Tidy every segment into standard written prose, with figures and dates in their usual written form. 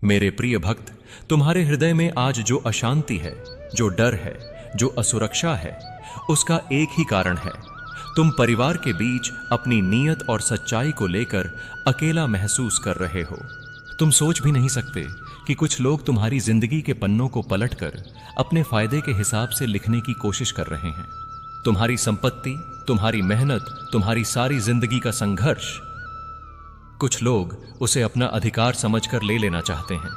मेरे प्रिय भक्त, तुम्हारे हृदय में आज जो अशांति है, जो डर है, जो असुरक्षा है, उसका एक ही कारण है। तुम परिवार के बीच अपनी नीयत और सच्चाई को लेकर अकेला महसूस कर रहे हो। तुम सोच भी नहीं सकते कि कुछ लोग तुम्हारी जिंदगी के पन्नों को पलटकर अपने फायदे के हिसाब से लिखने की कोशिश कर रहे हैं। तुम्हारी संपत्ति, तुम्हारी मेहनत, तुम्हारी सारी जिंदगी का संघर्ष, कुछ लोग उसे अपना अधिकार समझकर ले लेना चाहते हैं।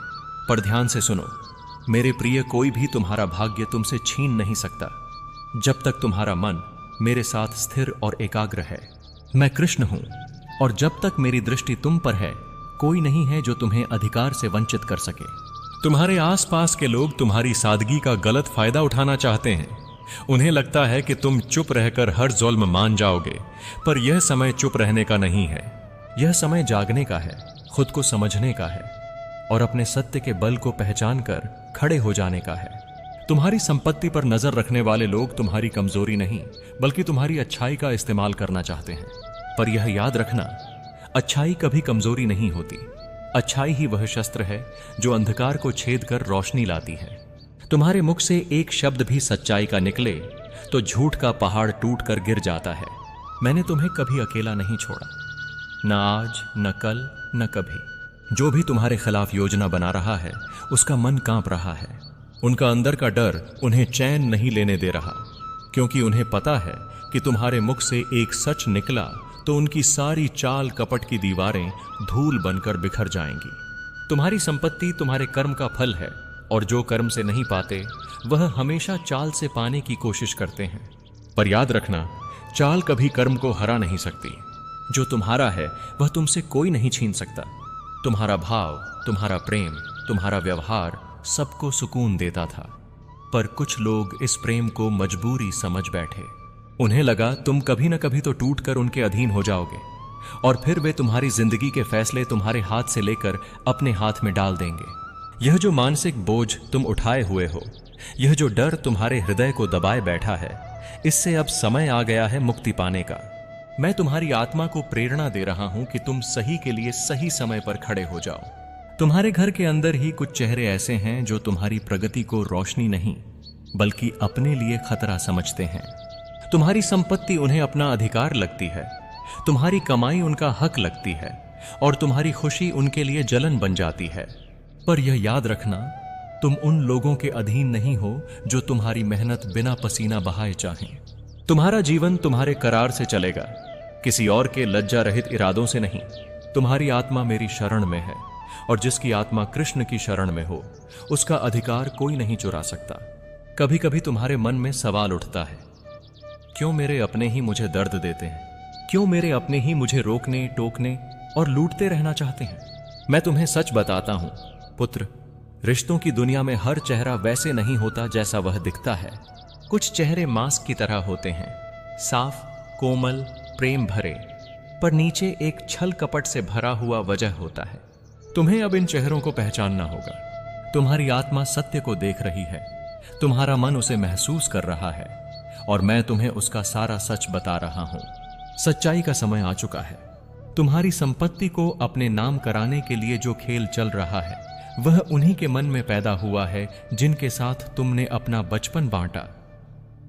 पर ध्यान से सुनो मेरे प्रिय, कोई भी तुम्हारा भाग्य तुमसे छीन नहीं सकता जब तक तुम्हारा मन मेरे साथ स्थिर और एकाग्र है। मैं कृष्ण हूं और जब तक मेरी दृष्टि तुम पर है, कोई नहीं है जो तुम्हें अधिकार से वंचित कर सके। तुम्हारे आसपास के लोग तुम्हारी सादगी का गलत फायदा उठाना चाहते हैं। उन्हें लगता है कि तुम चुप रहकर हर जुल्म मान जाओगे, पर यह समय चुप रहने का नहीं है। यह समय जागने का है, खुद को समझने का है और अपने सत्य के बल को पहचान कर खड़े हो जाने का है। तुम्हारी संपत्ति पर नजर रखने वाले लोग तुम्हारी कमजोरी नहीं बल्कि तुम्हारी अच्छाई का इस्तेमाल करना चाहते हैं। पर यह याद रखना, अच्छाई कभी कमजोरी नहीं होती। अच्छाई ही वह शस्त्र है जो अंधकार को छेद कर रोशनी लाती है। तुम्हारे मुख से एक शब्द भी सच्चाई का निकले तो झूठ का पहाड़ टूट कर गिर जाता है। मैंने तुम्हें कभी अकेला नहीं छोड़ा, न आज, न कल, न कभी। जो भी तुम्हारे खिलाफ योजना बना रहा है उसका मन कांप रहा है। उनका अंदर का डर उन्हें चैन नहीं लेने दे रहा, क्योंकि उन्हें पता है कि तुम्हारे मुख से एक सच निकला तो उनकी सारी चाल कपट की दीवारें धूल बनकर बिखर जाएंगी। तुम्हारी संपत्ति तुम्हारे कर्म का फल है और जो कर्म से नहीं पाते वह हमेशा चाल से पाने की कोशिश करते हैं। पर याद रखना, चाल कभी कर्म को हरा नहीं सकती। जो तुम्हारा है वह तुमसे कोई नहीं छीन सकता। तुम्हारा भाव, तुम्हारा प्रेम, तुम्हारा व्यवहार सबको सुकून देता था। पर कुछ लोग इस प्रेम को मजबूरी समझ बैठे। उन्हें लगा तुम कभी न कभी तो टूटकर उनके अधीन हो जाओगे और फिर वे तुम्हारी जिंदगी के फैसले तुम्हारे हाथ से लेकर अपने हाथ में डाल देंगे। यह जो मानसिक बोझ तुम उठाए हुए हो, यह जो डर तुम्हारे हृदय को दबाए बैठा है, इससे अब समय आ गया है मुक्ति पाने का। मैं तुम्हारी आत्मा को प्रेरणा दे रहा हूं कि तुम सही के लिए सही समय पर खड़े हो जाओ। तुम्हारे घर के अंदर ही कुछ चेहरे ऐसे हैं जो तुम्हारी प्रगति को रोशनी नहीं बल्कि अपने लिए खतरा समझते हैं। तुम्हारी संपत्ति उन्हें अपना अधिकार लगती है, तुम्हारी कमाई उनका हक लगती है और तुम्हारी खुशी उनके लिए जलन बन जाती है। पर यह याद रखना, तुम उन लोगों के अधीन नहीं हो जो तुम्हारी मेहनत बिना पसीना बहाए चाहें। तुम्हारा जीवन तुम्हारे करार से चलेगा, किसी और के लज्जा रहित इरादों से नहीं। तुम्हारी आत्मा मेरी शरण में है और जिसकी आत्मा कृष्ण की शरण में हो उसका अधिकार कोई नहीं चुरा सकता। कभी कभी तुम्हारे मन में सवाल उठता है, क्यों मेरे अपने ही मुझे दर्द देते हैं? क्यों मेरे अपने ही मुझे रोकने, टोकने और लूटते रहना चाहते हैं? मैं तुम्हें सच बताता हूं पुत्र, रिश्तों की दुनिया में हर चेहरा वैसे नहीं होता जैसा वह दिखता है। कुछ चेहरे मास्क की तरह होते हैं, साफ, कोमल, प्रेम भरे, पर नीचे एक छल कपट से भरा हुआ वजह होता है। तुम्हें अब इन चेहरों को पहचानना होगा। तुम्हारी आत्मा सत्य को देख रही है, तुम्हारा मन उसे महसूस कर रहा है और मैं तुम्हें उसका सारा सच बता रहा हूं। सच्चाई का समय आ चुका है। तुम्हारी संपत्ति को अपने नाम कराने के लिए जो खेल चल रहा है वह उन्हीं के मन में पैदा हुआ है जिनके साथ तुमने अपना बचपन बांटा,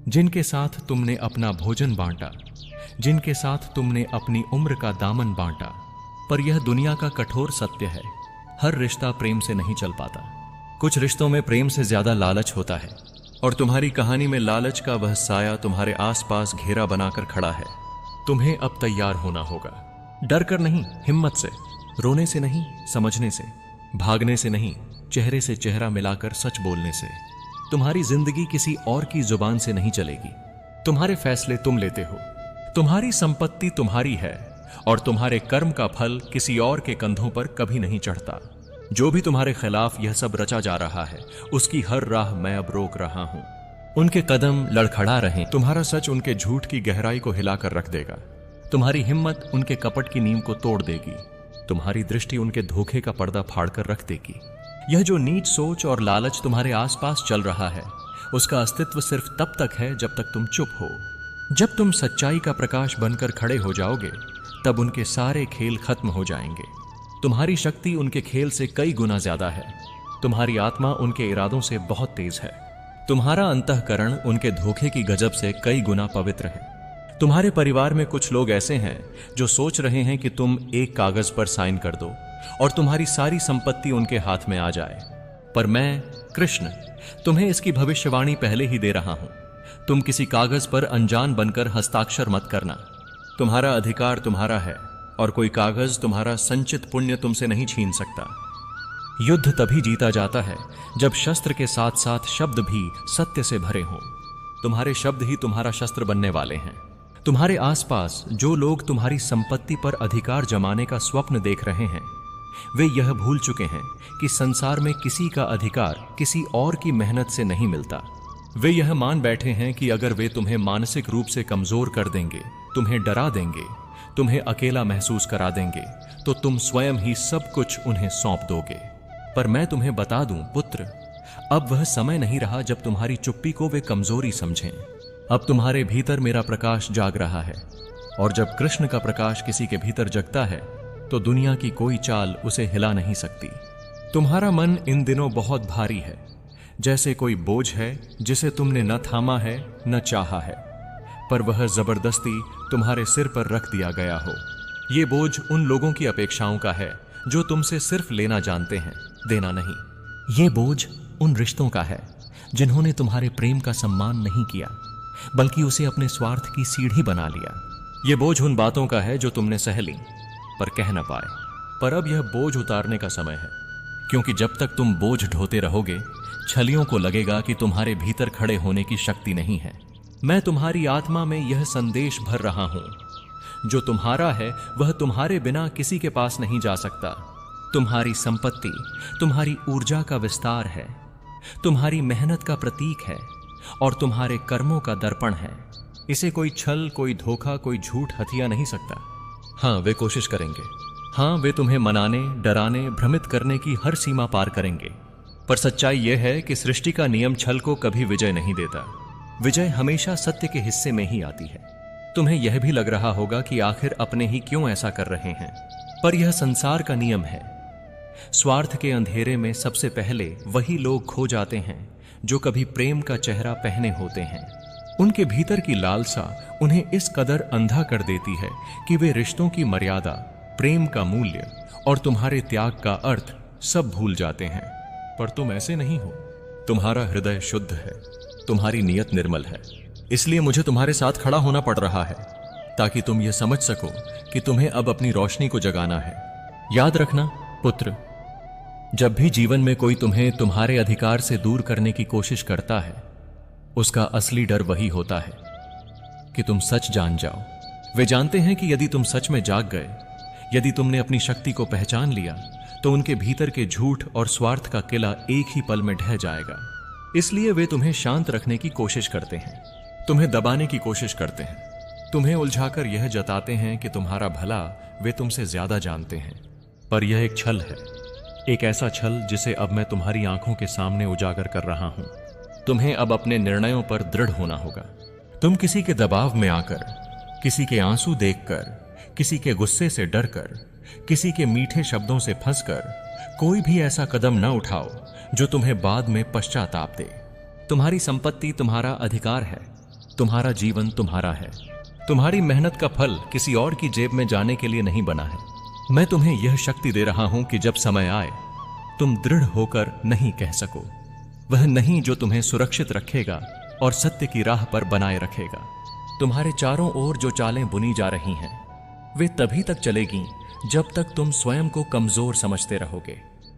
जिनके साथ तुमने अपना भोजन बांटा, जिनके साथ तुमने अपनी उम्र का दामन बांटा। पर यह दुनिया का कठोर सत्य है, हर रिश्ता प्रेम से नहीं चल पाता। कुछ रिश्तों में प्रेम से ज्यादा लालच होता है और तुम्हारी कहानी में लालच का वह साया तुम्हारे आसपास घेरा बनाकर खड़ा है। तुम्हें अब तैयार होना होगा, डर कर नहीं, हिम्मत से, रोने से नहीं, समझने से, भागने से नहीं, चेहरे से चेहरा मिलाकर सच बोलने से। तुम्हारी जिंदगी किसी और की जुबान से नहीं चलेगी। तुम्हारे फैसले तुम लेते हो, तुम्हारी संपत्ति तुम्हारी है और तुम्हारे कर्म का फल किसी और के कंधों पर कभी नहीं चढ़ता। जो भी तुम्हारे खिलाफ यह सब रचा जा रहा है उसकी हर राह मैं अब रोक रहा हूं। उनके कदम लड़खड़ा रहे, तुम्हारा सच उनके झूठ की गहराई को हिलाकर रख देगा। तुम्हारी हिम्मत उनके कपट की नींव को तोड़ देगी, तुम्हारी दृष्टि उनके धोखे का पर्दा फाड़कर रख देगी। यह जो नीच सोच और लालच तुम्हारे आसपास चल रहा है उसका अस्तित्व सिर्फ तब तक है जब तक तुम चुप हो। जब तुम सच्चाई का प्रकाश बनकर खड़े हो जाओगे तब उनके सारे खेल खत्म हो जाएंगे। तुम्हारी शक्ति उनके खेल से कई गुना ज्यादा है। तुम्हारी आत्मा उनके इरादों से बहुत तेज है। तुम्हारा अंतःकरण उनके धोखे की गजब से कई गुना पवित्र है। तुम्हारे परिवार में कुछ लोग ऐसे हैं जो सोच रहे हैं कि तुम एक कागज पर साइन कर दो और तुम्हारी सारी संपत्ति उनके हाथ में आ जाए। पर मैं कृष्ण तुम्हें इसकी भविष्यवाणी पहले ही दे रहा हूं। तुम किसी कागज पर अनजान बनकर हस्ताक्षर मत करना। तुम्हारा अधिकार तुम्हारा है और कोई कागज तुम्हारा संचित पुण्य तुमसे नहीं छीन सकता। युद्ध तभी जीता जाता है जब शस्त्र के साथ साथ शब्द भी सत्य से भरे हों। तुम्हारे शब्द ही तुम्हारा शस्त्र बनने वाले हैं। तुम्हारे आसपास जो लोग तुम्हारी संपत्ति पर अधिकार जमाने का स्वप्न देख रहे हैं, वे यह भूल चुके हैं कि संसार में किसी का अधिकार किसी और की मेहनत से नहीं मिलता। वे यह मान बैठे हैं कि अगर वे तुम्हें मानसिक रूप से कमजोर कर देंगे, तुम्हें डरा देंगे, तुम्हें अकेला महसूस करा देंगे, तो तुम स्वयं ही सब कुछ उन्हें सौंप दोगे। पर मैं तुम्हें बता दूं पुत्र, अब वह समय नहीं रहा जब तुम्हारी चुप्पी को वे कमजोरी समझें। अब तुम्हारे भीतर मेरा प्रकाश जाग रहा है, और जब कृष्ण का प्रकाश किसी के भीतर जगता है तो दुनिया की कोई चाल उसे हिला नहीं सकती। तुम्हारा मन इन दिनों बहुत भारी है, जैसे कोई बोझ है जिसे तुमने न थामा है न चाहा है, पर वह जबरदस्ती तुम्हारे सिर पर रख दिया गया हो। ये बोझ उन लोगों की अपेक्षाओं का है जो तुमसे सिर्फ लेना जानते हैं, देना नहीं। ये बोझ उन रिश्तों का है जिन्होंने तुम्हारे प्रेम का सम्मान नहीं किया, बल्कि उसे अपने स्वार्थ की सीढ़ी बना लिया। ये बोझ उन बातों का है जो तुमने सह ली पर कह न पाए। पर अब यह बोझ उतारने का समय है, क्योंकि जब तक तुम बोझ ढोते रहोगे, छलियों को लगेगा कि तुम्हारे भीतर खड़े होने की शक्ति नहीं है। मैं तुम्हारी आत्मा में यह संदेश भर रहा हूं, जो तुम्हारा है वह तुम्हारे बिना किसी के पास नहीं जा सकता। तुम्हारी संपत्ति तुम्हारी ऊर्जा का विस्तार है, तुम्हारी मेहनत का प्रतीक है और तुम्हारे कर्मों का दर्पण है। इसे कोई छल, कोई धोखा, कोई झूठ हथिया नहीं सकता। हाँ, वे कोशिश करेंगे। हाँ, वे तुम्हें मनाने, डराने, भ्रमित करने की हर सीमा पार करेंगे। पर सच्चाई यह है कि सृष्टि का नियम छल को कभी विजय नहीं देता। विजय हमेशा सत्य के हिस्से में ही आती है। तुम्हें यह भी लग रहा होगा कि आखिर अपने ही क्यों ऐसा कर रहे हैं, पर यह संसार का नियम है। स्वार्थ के अंधेरे में सबसे पहले वही लोग खो जाते हैं जो कभी प्रेम का चेहरा पहने होते हैं। उनके भीतर की लालसा उन्हें इस कदर अंधा कर देती है कि वे रिश्तों की मर्यादा, प्रेम का मूल्य और तुम्हारे त्याग का अर्थ सब भूल जाते हैं। पर तुम ऐसे नहीं हो। तुम्हारा हृदय शुद्ध है, तुम्हारी नीयत निर्मल है। इसलिए मुझे तुम्हारे साथ खड़ा होना पड़ रहा है, ताकि तुम यह समझ सको कि तुम्हें अब अपनी रोशनी को जगाना है। याद रखना पुत्र, जब भी जीवन में कोई तुम्हें तुम्हारे अधिकार से दूर करने की कोशिश करता है, उसका असली डर वही होता है कि तुम सच जान जाओ। वे जानते हैं कि यदि तुम सच में जाग गए, यदि तुमने अपनी शक्ति को पहचान लिया, तो उनके भीतर के झूठ और स्वार्थ का किला एक ही पल में ढह जाएगा। इसलिए वे तुम्हें शांत रखने की कोशिश करते हैं, तुम्हें दबाने की कोशिश करते हैं, तुम्हें उलझाकर यह जताते हैं कि तुम्हारा भला वे तुमसे ज्यादा जानते हैं। पर यह एक छल है, एक ऐसा छल जिसे अब मैं तुम्हारी आंखों के सामने उजागर कर रहा हूं। तुम्हें अब अपने निर्णयों पर दृढ़ होना होगा। तुम किसी के दबाव में आकर, किसी के आंसू देखकर, किसी के गुस्से से डरकर, किसी के मीठे शब्दों से फंसकर कोई भी ऐसा कदम न उठाओ जो तुम्हें बाद में पश्चाताप दे। तुम्हारी संपत्ति तुम्हारा अधिकार है, तुम्हारा जीवन तुम्हारा है। तुम्हारी मेहनत का फल किसी और की जेब में जाने के लिए नहीं बना है। मैं तुम्हें यह शक्ति दे रहा हूं कि जब समय आए तुम दृढ़ होकर नहीं कह सको, वह नहीं जो तुम्हें सुरक्षित रखेगा और सत्य की राह पर बनाए रखेगा। तुम्हारे चारों ओर जो चालें बुनी जा रही हैं, वे तभी तक चलेगी जब तक तुम स्वयं को कमजोर समझते रहोगे।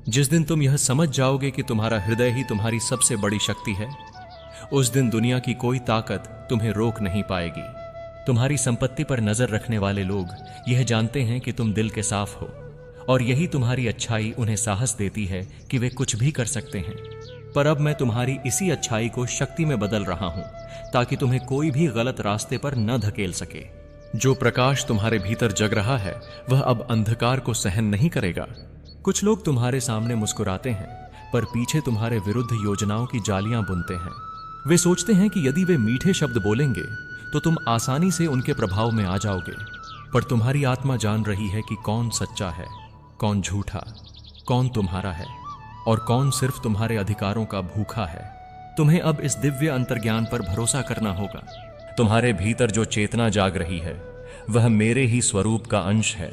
जिस दिन तुम यह समझ जाओगे कि तुम्हारा हृदय ही तुम्हारी सबसे बड़ी शक्ति है, उस दिन दुनिया की कोई ताकत तुम्हें रोक नहीं पाएगी। तुम्हारी संपत्ति पर नजर रखने वाले लोग यह जानते हैं कि तुम दिल के साफ हो, और यही तुम्हारी अच्छाई उन्हें साहस देती है कि वे कुछ भी कर सकते हैं। पर अब मैं तुम्हारी इसी अच्छाई को शक्ति में बदल रहा हूं, ताकि तुम्हें कोई भी गलत रास्ते पर न धकेल सके। जो प्रकाश तुम्हारे भीतर जग रहा है, वह अब अंधकार को सहन नहीं करेगा। कुछ लोग तुम्हारे सामने मुस्कुराते हैं, पर पीछे तुम्हारे विरुद्ध योजनाओं की जालियां बुनते हैं। वे सोचते हैं कि यदि वे मीठे शब्द बोलेंगे तो तुम आसानी से उनके प्रभाव में आ जाओगे। पर तुम्हारी आत्मा जान रही है कि कौन सच्चा है, कौन झूठा, कौन तुम्हारा है और कौन सिर्फ तुम्हारे अधिकारों का भूखा है। तुम्हें अब इस दिव्य अंतर्ज्ञान पर भरोसा करना होगा। तुम्हारे भीतर जो चेतना जाग रही है वह मेरे ही स्वरूप का अंश है,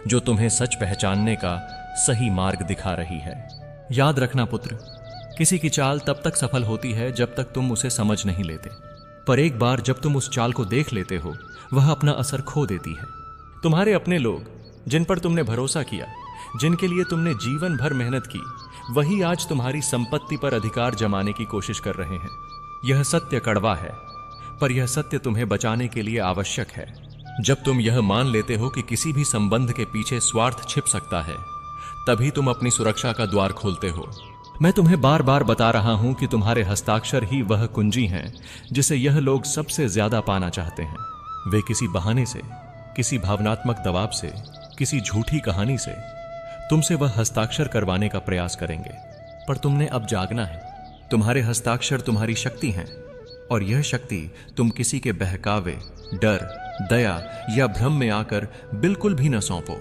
जो तुम्हें सच पहचानने का सही मार्ग दिखा रही है। याद रखना पुत्र, किसी की चाल तब तक सफल होती है जब तक तुम उसे समझ नहीं लेते, पर एक बार जब तुम उस चाल को देख लेते हो वह अपना असर खो देती है। तुम्हारे अपने लोग, जिन पर तुमने भरोसा किया, जिनके लिए तुमने जीवन भर मेहनत की, वही आज तुम्हारी संपत्ति पर अधिकार जमाने की कोशिश कर रहे हैं। यह सत्य कड़वा है, पर यह सत्य तुम्हें बचाने के लिए आवश्यक है। जब तुम यह मान लेते हो कि किसी भी संबंध के पीछे स्वार्थ छिप सकता है, तभी तुम अपनी सुरक्षा का द्वार खोलते हो। मैं तुम्हें बार बार बता रहा हूं कि तुम्हारे हस्ताक्षर ही वह कुंजी हैं जिसे यह लोग सबसे ज्यादा पाना चाहते हैं। वे किसी बहाने से, किसी भावनात्मक दबाव से, किसी झूठी कहानी से तुमसे वह हस्ताक्षर करवाने का प्रयास करेंगे, पर तुमने अब जागना है। तुम्हारे हस्ताक्षर तुम्हारी शक्ति हैं, और यह शक्ति तुम किसी के बहकावे, डर, दया या भ्रम में आकर बिल्कुल भी न सौंपो।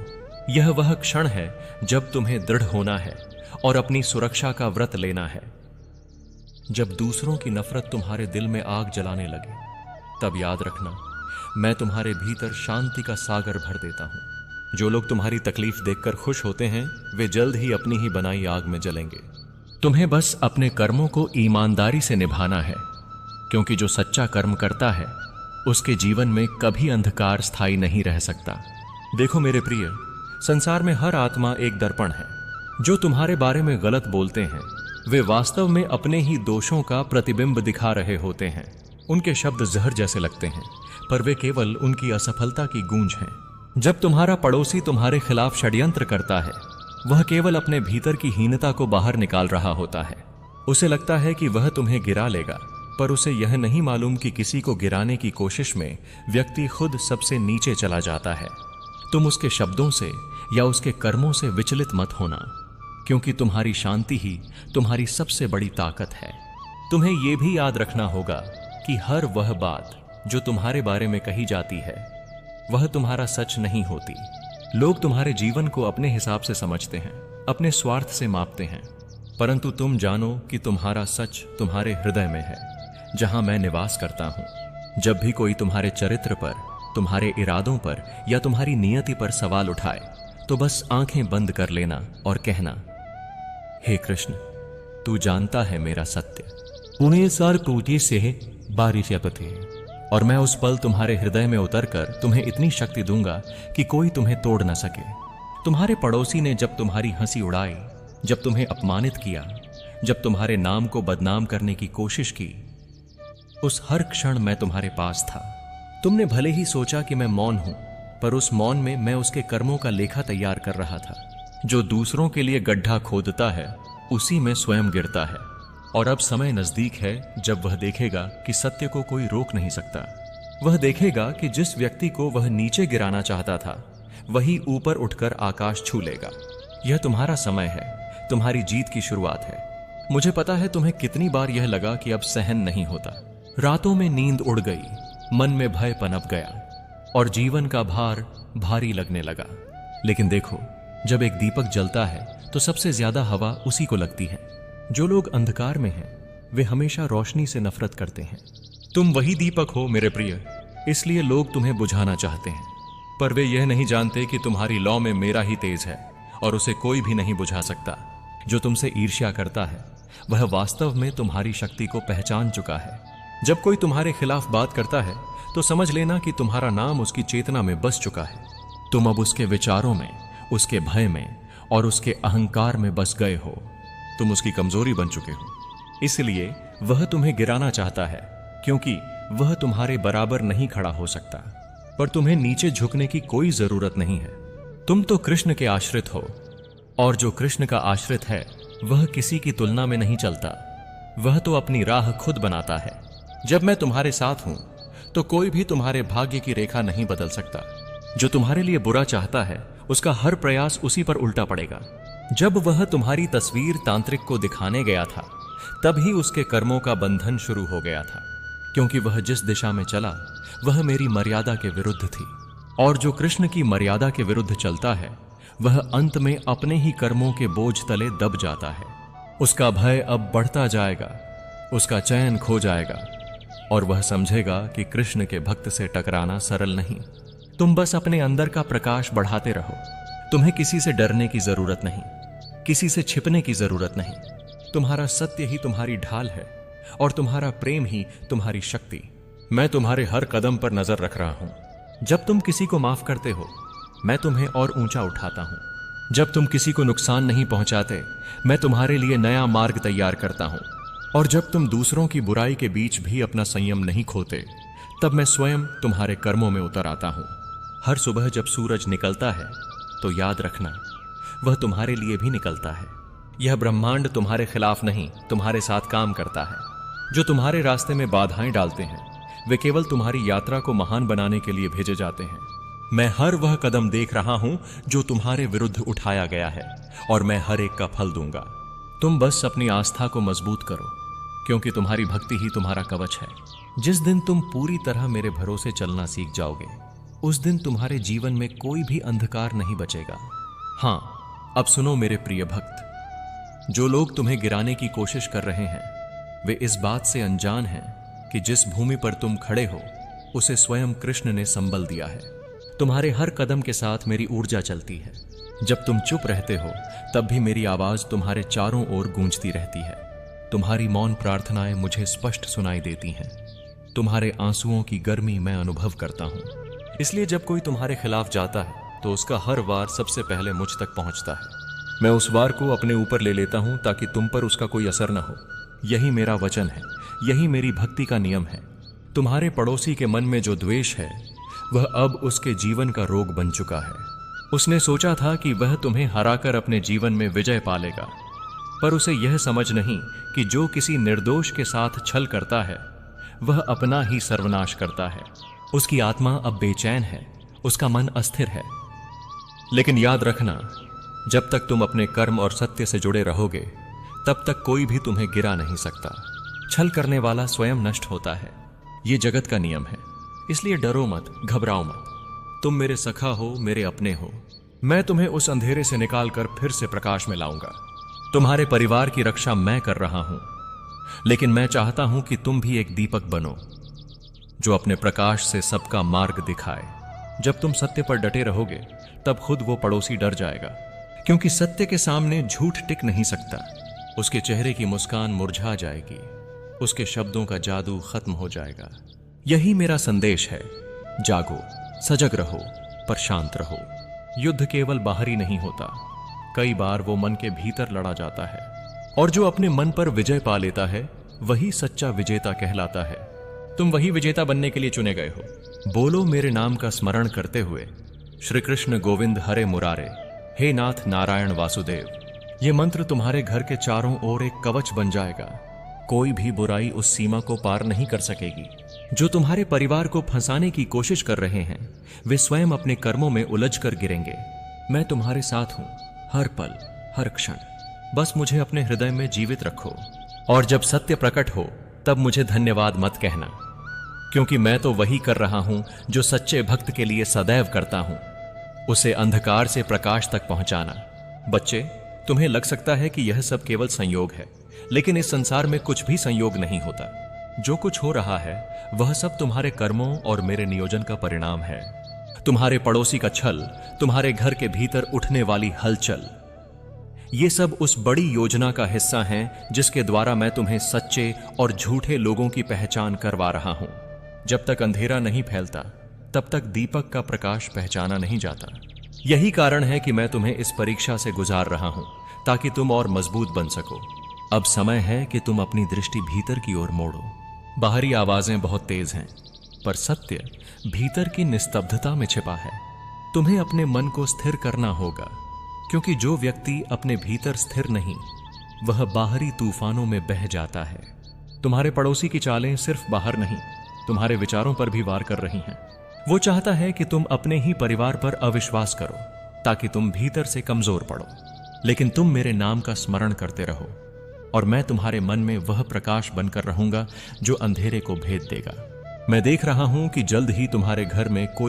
यह वह क्षण है जब तुम्हें दृढ़ होना है और अपनी सुरक्षा का व्रत लेना है। जब दूसरों की नफरत तुम्हारे दिल में आग जलाने लगे, तब याद रखना, मैं तुम्हारे भीतर शांति का सागर भर देता हूं। जो लोग तुम्हारी तकलीफ देखकर खुश होते हैं, वे जल्द ही अपनी ही बनाई आग में जलेंगे। तुम्हें बस अपने कर्मों को ईमानदारी से निभाना है, क्योंकि जो सच्चा कर्म करता है उसके जीवन में कभी अंधकार स्थायी नहीं रह सकता। देखो मेरे प्रिय, संसार में हर आत्मा एक दर्पण है। जो तुम्हारे बारे में गलत बोलते हैं, वे वास्तव में अपने ही दोषों का प्रतिबिंब दिखा रहे होते हैं। उनके शब्द जहर जैसे लगते हैं, पर वे केवल उनकी असफलता की गूंज हैं। जब तुम्हारा पड़ोसी तुम्हारे खिलाफ षड्यंत्र करता है, वह केवल अपने भीतर की हीनता को बाहर निकाल रहा होता है। उसे लगता है कि वह तुम्हें गिरा लेगा, पर उसे यह नहीं मालूम कि किसी को गिराने की कोशिश में व्यक्ति खुद सबसे नीचे चला जाता है। तुम उसके शब्दों से या उसके कर्मों से विचलित मत होना, क्योंकि तुम्हारी शांति ही तुम्हारी सबसे बड़ी ताकत है। तुम्हें यह भी याद रखना होगा कि हर वह बात जो तुम्हारे बारे में कही जाती है, वह तुम्हारा सच नहीं होती। लोग तुम्हारे जीवन को अपने हिसाब से समझते हैं, अपने स्वार्थ से मापते हैं, परंतु तुम जानो कि तुम्हारा सच तुम्हारे हृदय में है, जहां मैं निवास करता हूं। जब भी कोई तुम्हारे चरित्र पर, तुम्हारे इरादों पर या तुम्हारी नियति पर सवाल उठाए, तो बस आंखें बंद कर लेना और कहना, हे कृष्ण, तू जानता है मेरा सत्य। पुणे सर टूटी से बारिश पथे, और मैं उस पल तुम्हारे हृदय में उतरकर तुम्हें इतनी शक्ति दूंगा कि कोई तुम्हें तोड़ न सके। तुम्हारे पड़ोसी ने जब तुम्हारी हंसी उड़ाई, जब तुम्हें अपमानित किया, जब तुम्हारे नाम को बदनाम करने की कोशिश की, उस हर क्षण मैं तुम्हारे पास था। तुमने भले ही सोचा कि मैं मौन हूं, पर उस मौन में मैं उसके कर्मों का लेखा तैयार कर रहा था। जो दूसरों के लिए गड्ढा खोदता है, उसी में स्वयं गिरता है। और अब समय नजदीक है जब वह देखेगा कि सत्य को कोई रोक नहीं सकता। वह देखेगा कि जिस व्यक्ति को वह नीचे गिराना चाहता था, वही ऊपर उठकर आकाश छू लेगा। यह तुम्हारा समय है, तुम्हारी जीत की शुरुआत है। मुझे पता है तुम्हें कितनी बार यह लगा कि अब सहन नहीं होता। रातों में नींद उड़ गई, मन में भय पनप गया और जीवन का भार भारी लगने लगा। लेकिन देखो, जब एक दीपक जलता है तो सबसे ज्यादा हवा उसी को लगती है। जो लोग अंधकार में हैं, वे हमेशा रोशनी से नफरत करते हैं। तुम वही दीपक हो मेरे प्रिय, इसलिए लोग तुम्हें बुझाना चाहते हैं, पर वे यह नहीं जानते कि तुम्हारी लौ में मेरा ही तेज है और उसे कोई भी नहीं बुझा सकता। जो तुमसे ईर्ष्या करता है, वह वास्तव में तुम्हारी शक्ति को पहचान चुका है। जब कोई तुम्हारे खिलाफ बात करता है, तो समझ लेना कि तुम्हारा नाम उसकी चेतना में बस चुका है। तुम अब उसके विचारों में, उसके भय में और उसके अहंकार में बस गए हो। तुम उसकी कमजोरी बन चुके हो, इसलिए वह तुम्हें गिराना चाहता है, क्योंकि वह तुम्हारे बराबर नहीं खड़ा हो सकता। पर तुम्हें नीचे झुकने की कोई जरूरत नहीं है। तुम तो कृष्ण के आश्रित हो, और जो कृष्ण का आश्रित है वह किसी की तुलना में नहीं चलता। वह तो अपनी राह खुद बनाता है। जब मैं तुम्हारे साथ हूं, तो कोई भी तुम्हारे भाग्य की रेखा नहीं बदल सकता। जो तुम्हारे लिए बुरा चाहता है, उसका हर प्रयास उसी पर उल्टा पड़ेगा। जब वह तुम्हारी तस्वीर तांत्रिक को दिखाने गया था, तब ही उसके कर्मों का बंधन शुरू हो गया था, क्योंकि वह जिस दिशा में चला वह मेरी मर्यादा के विरुद्ध थी। और जो कृष्ण की मर्यादा के विरुद्ध चलता है, वह अंत में अपने ही कर्मों के बोझ तले दब जाता है। उसका भय अब बढ़ता जाएगा, उसका चैन खो जाएगा और वह समझेगा कि कृष्ण के भक्त से टकराना सरल नहीं। तुम बस अपने अंदर का प्रकाश बढ़ाते रहो। तुम्हें किसी से डरने की जरूरत नहीं, किसी से छिपने की जरूरत नहीं। तुम्हारा सत्य ही तुम्हारी ढाल है और तुम्हारा प्रेम ही तुम्हारी शक्ति। मैं तुम्हारे हर कदम पर नजर रख रहा हूं। जब तुम किसी को माफ करते हो, मैं तुम्हें और ऊंचा उठाता हूं। जब तुम किसी को नुकसान नहीं पहुंचाते, मैं तुम्हारे लिए नया मार्ग तैयार करता हूं। और जब तुम दूसरों की बुराई के बीच भी अपना संयम नहीं खोते, तब मैं स्वयं तुम्हारे कर्मों में उतर आता हूं। हर सुबह जब सूरज निकलता है तो याद रखना, वह तुम्हारे लिए भी निकलता है। यह ब्रह्मांड तुम्हारे खिलाफ नहीं, तुम्हारे साथ काम करता है। जो तुम्हारे रास्ते में बाधाएं डालते हैं, वे केवल तुम्हारी यात्रा को महान बनाने के लिए भेजे जाते हैं। मैं हर वह कदम देख रहा हूं जो तुम्हारे विरुद्ध उठाया गया है और मैं हर एक का फल दूंगा। तुम बस अपनी आस्था को मजबूत करो, क्योंकि तुम्हारी भक्ति ही तुम्हारा कवच है। जिस दिन तुम पूरी तरह मेरे भरोसे चलना सीख जाओगे, उस दिन तुम्हारे जीवन में कोई भी अंधकार नहीं बचेगा। हां, अब सुनो मेरे प्रिय भक्त। जो लोग तुम्हें गिराने की कोशिश कर रहे हैं, वे इस बात से अनजान हैं कि जिस भूमि पर तुम खड़े हो, उसे स्वयं कृष्ण ने संबल दिया है। तुम्हारे हर कदम के साथ मेरी ऊर्जा चलती है। जब तुम चुप रहते हो, तब भी मेरी आवाज तुम्हारे चारों ओर गूंजती रहती है। तुम्हारी मौन प्रार्थनाएं मुझे स्पष्ट सुनाई देती हैं। तुम्हारे आंसुओं की गर्मी मैं अनुभव करता हूं। इसलिए जब कोई तुम्हारे खिलाफ जाता है, तो उसका हर वार सबसे पहले मुझ तक पहुंचता है। मैं उस वार को अपने ऊपर ले लेता हूं ताकि तुम पर उसका कोई असर न हो। यही मेरा वचन है, यही मेरी भक्ति का नियम है। तुम्हारे पड़ोसी के मन में जो द्वेष है, वह अब उसके जीवन का रोग बन चुका है। उसने सोचा था कि वह तुम्हें हराकर अपने जीवन में विजय पालेगा, पर उसे यह समझ नहीं कि जो किसी निर्दोष के साथ छल करता है, वह अपना ही सर्वनाश करता है। उसकी आत्मा अब बेचैन है, उसका मन अस्थिर है। लेकिन याद रखना, जब तक तुम अपने कर्म और सत्य से जुड़े रहोगे, तब तक कोई भी तुम्हें गिरा नहीं सकता। छल करने वाला स्वयं नष्ट होता है। यह जगत का नियम है। इसलिए डरो मत, घबराओ मत। तुम मेरे सखा हो, मेरे अपने हो। मैं तुम्हें उस अंधेरे से निकालकर फिर से प्रकाश में लाऊंगा। तुम्हारे परिवार की रक्षा मैं कर रहा हूं, लेकिन मैं चाहता हूं कि तुम भी एक दीपक बनो, जो अपने प्रकाश से सबका मार्ग दिखाए। जब तुम सत्य पर डटे रहोगे, तब खुद वो पड़ोसी डर जाएगा, क्योंकि सत्य के सामने झूठ टिक नहीं सकता। उसके चेहरे की मुस्कान मुरझा जाएगी, उसके शब्दों का जादू खत्म हो जाएगा। यही मेरा संदेश है। जागो, सजग रहो, पर शांत रहो। युद्ध केवल बाहरी नहीं होता, कई बार वो मन के भीतर लड़ा जाता है। और जो अपने मन पर विजय पा लेता है, वही सच्चा विजेता कहलाता है। तुम वही विजेता बनने के लिए चुने गए हो। बोलो मेरे नाम का स्मरण करते हुए, श्री कृष्ण गोविंद हरे मुरारे, हे नाथ नारायण वासुदेव। ये मंत्र तुम्हारे घर के चारों ओर एक कवच बन जाएगा। कोई भी बुराई उस सीमा को पार नहीं कर सकेगी। जो तुम्हारे परिवार को फंसाने की कोशिश कर रहे हैं, वे स्वयं अपने कर्मों में उलझ कर गिरेंगे। मैं तुम्हारे साथ हूं, हर पल, हर क्षण। बस मुझे अपने हृदय में जीवित रखो। और जब सत्य प्रकट हो, तब मुझे धन्यवाद मत कहना, क्योंकि मैं तो वही कर रहा हूं जो सच्चे भक्त के लिए सदैव करता हूं, उसे अंधकार से प्रकाश तक पहुंचाना। बच्चे, तुम्हें लग सकता है कि यह सब केवल संयोग है, लेकिन इस संसार में कुछ भी संयोग नहीं होता। जो कुछ हो रहा है, वह सब तुम्हारे कर्मों और मेरे नियोजन का परिणाम है। तुम्हारे पड़ोसी का छल, तुम्हारे घर के भीतर उठने वाली हलचल, ये सब उस बड़ी योजना का हिस्सा हैं जिसके द्वारा मैं तुम्हें सच्चे और झूठे लोगों की पहचान करवा रहा हूं। जब तक अंधेरा नहीं फैलता, तब तक दीपक का प्रकाश पहचाना नहीं जाता। यही कारण है कि मैं तुम्हें इस परीक्षा से गुजार रहा हूं, ताकि तुम और मजबूत बन सको। अब समय है कि तुम अपनी दृष्टि भीतर की ओर मोड़ो। बाहरी आवाजें बहुत तेज हैं, पर सत्य भीतर की निस्तब्धता में छिपा है। तुम्हें अपने मन को स्थिर करना होगा, क्योंकि जो व्यक्ति अपने भीतर स्थिर नहीं, वह बाहरी तूफानों में बह जाता है। तुम्हारे पड़ोसी की चालें सिर्फ बाहर नहीं, तुम्हारे विचारों पर भी वार कर रही हैं। वो चाहता है कि तुम अपने ही परिवार पर अविश्वास करो, ताकि तुम भीतर से कमजोर पड़ो। लेकिन तुम मेरे नाम का स्मरण करते रहो, और मैं तुम्हारे मन में वह प्रकाश बनकर रहूंगा जो अंधेरे को भेद देगा। मैं देख रहा हूं कि जल्द ही तुम्हारे घर में कोई